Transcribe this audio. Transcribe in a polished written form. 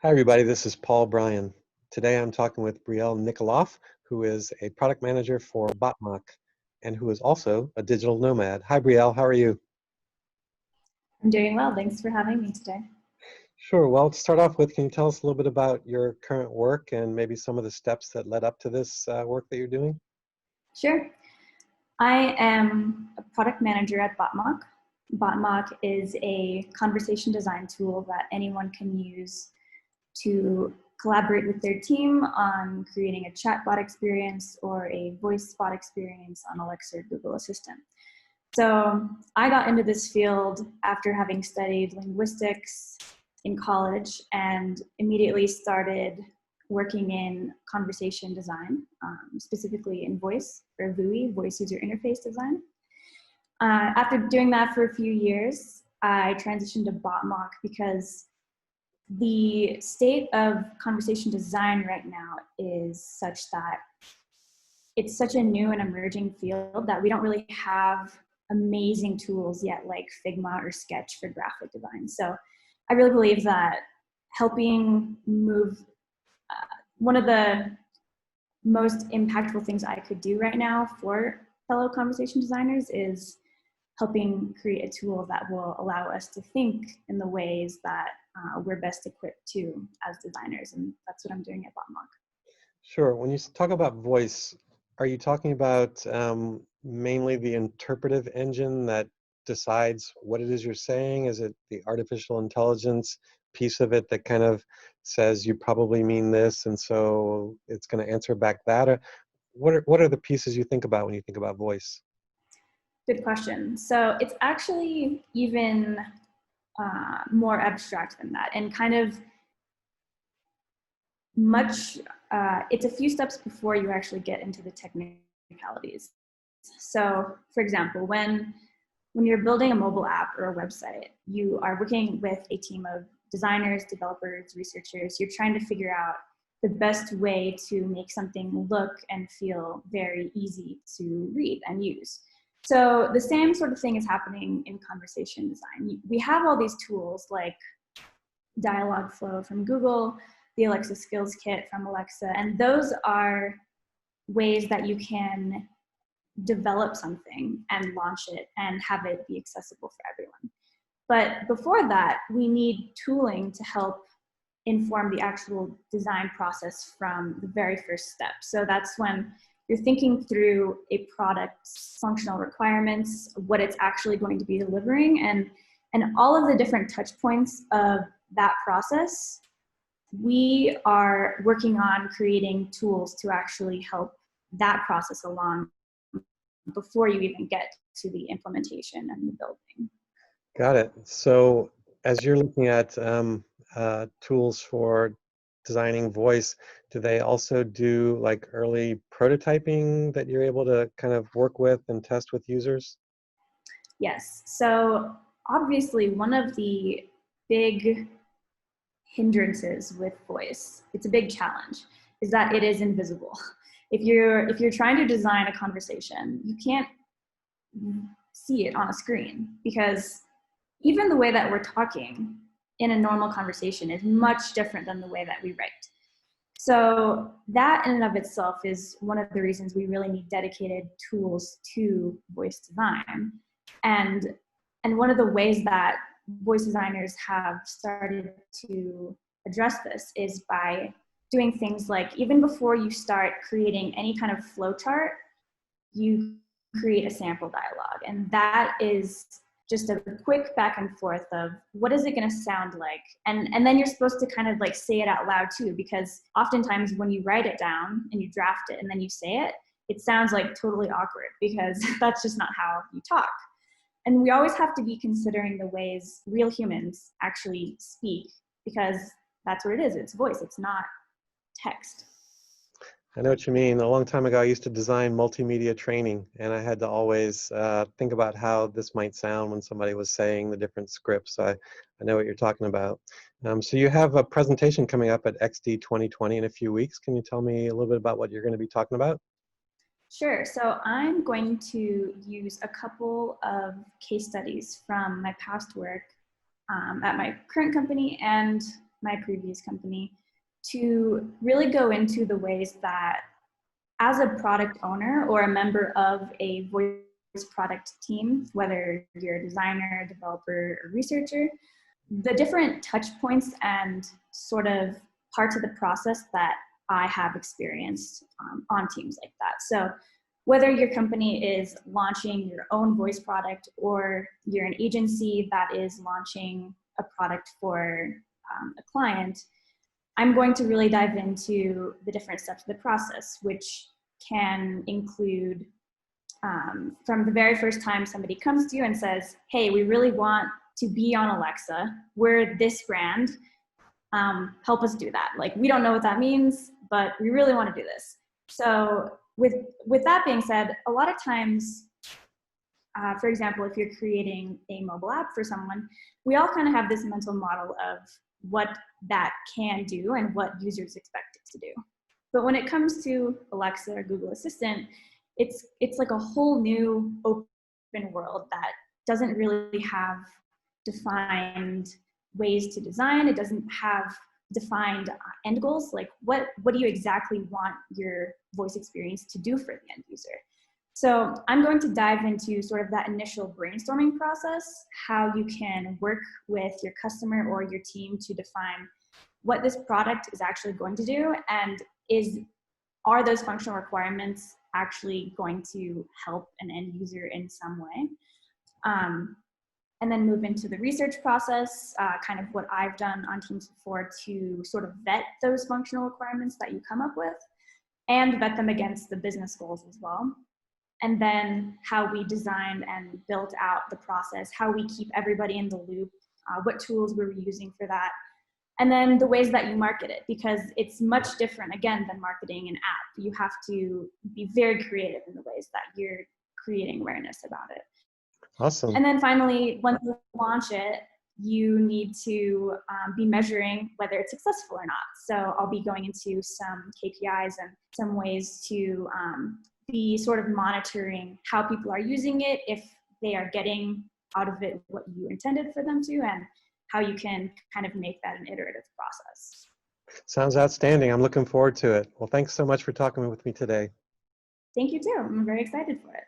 Hi, everybody. This is Paul Bryan. Today I'm talking with Brielle Nickoloff, who is a product manager for Botmock and who is also a digital nomad. Hi, Brielle. How are you? I'm doing well. Thanks for having me today. Sure. Well, to start off with, can you tell us a little bit about your current work and maybe some of the steps that led up to this work that you're doing? Sure. I am a product manager at Botmock. Botmock is a conversation design tool that anyone can use to collaborate with their team on creating a chatbot experience or a voice bot experience on Alexa or Google Assistant. So I got into this field after having studied linguistics in college and immediately started working in conversation design, specifically in voice, or VUI, voice user interface design. After doing that for a few years, I transitioned to Botmock because the state of conversation design right now is such that it's such a new and emerging field that we don't really have amazing tools yet like Figma or Sketch for graphic design. So I really believe that helping move one of the most impactful things I could do right now for fellow conversation designers is helping create a tool that will allow us to think in the ways that we're best equipped to as designers. And that's what I'm doing at Botmock. Sure. When you talk about voice, are you talking about mainly the interpretive engine that decides what it is you're saying? Is it the artificial intelligence piece of it that kind of says you probably mean this, and so it's going to answer back that? Or what are the pieces you think about when you think about voice? Good question. So it's actually even more abstract than that, and kind of much, it's a few steps before you actually get into the technicalities. So for example, when you're building a mobile app or a website, you are working with a team of designers, developers, researchers. You're trying to figure out the best way to make something look and feel very easy to read and use. So the same sort of thing is happening in conversation design. We have all these tools like Dialogflow from Google, the Alexa Skills Kit from Alexa, and those are ways that you can develop something and launch it and have it be accessible for everyone. But before that, we need tooling to help inform the actual design process from the very first step. So that's when you're thinking through a product's functional requirements, what it's actually going to be delivering, and all of the different touch points of that process. We are working on creating tools to actually help that process along before you even get to the implementation and the building. Got it. So as you're looking at tools for designing voice, do they also do like early prototyping that you're able to kind of work with and test with users? Yes. So obviously one of the big hindrances with voice, it's a big challenge, is that it is invisible. If you're trying to design a conversation, you can't see it on a screen, because even the way that we're talking in a normal conversation is much different than the way that we write. So that in and of itself is one of the reasons we really need dedicated tools to voice design. And one of the ways that voice designers have started to address this is by doing things like, even before you start creating any kind of flowchart, you create a sample dialogue. And that is just a quick back and forth of what is it going to sound like? And then you're supposed to kind of like say it out loud too, because oftentimes when you write it down and you draft it and then you say it, it sounds like totally awkward, because that's just not how you talk. And we always have to be considering the ways real humans actually speak, because that's what it is. It's voice, it's not text. I know what you mean. A long time ago, I used to design multimedia training, and I had to always think about how this might sound when somebody was saying the different scripts. So I know what you're talking about. So you have a presentation coming up at XD 2020 in a few weeks. Can you tell me a little bit about what you're going to be talking about? Sure. So I'm going to use a couple of case studies from my past work at my current company and my previous company, to really go into the ways that as a product owner or a member of a voice product team, whether you're a designer, developer, or researcher, the different touch points and sort of parts of the process that I have experienced on teams like that. So whether your company is launching your own voice product or you're an agency that is launching a product for a client, I'm going to really dive into the different steps of the process, which can include from the very first time somebody comes to you and says, hey, we really want to be on Alexa. We're this brand. Help us do that. Like, we don't know what that means, but we really want to do this. So with that being said, a lot of times, for example, if you're creating a mobile app for someone, we all kind of have this mental model of what that can do and what users expect it to do. But when it comes to Alexa or Google Assistant, it's like a whole new open world that doesn't really have defined ways to design. It doesn't have defined end goals. Like what do you exactly want your voice experience to do for the end user? So I'm going to dive into sort of that initial brainstorming process, how you can work with your customer or your team to define what this product is actually going to do, and are those functional requirements actually going to help an end user in some way? And then move into the research process, kind of what I've done on teams before to sort of vet those functional requirements that you come up with and vet them against the business goals as well. And then how we designed and built out the process, how we keep everybody in the loop, what tools we were using for that, and then the ways that you market it, because it's much different, again, than marketing an app. You have to be very creative in the ways that you're creating awareness about it. Awesome. And then finally, once you launch it, you need to be measuring whether it's successful or not. So I'll be going into some KPIs and some ways to be sort of monitoring how people are using it, if they are getting out of it what you intended for them to, and how you can kind of make that an iterative process. Sounds outstanding. I'm looking forward to it. Well, thanks so much for talking with me today. Thank you too. I'm very excited for it.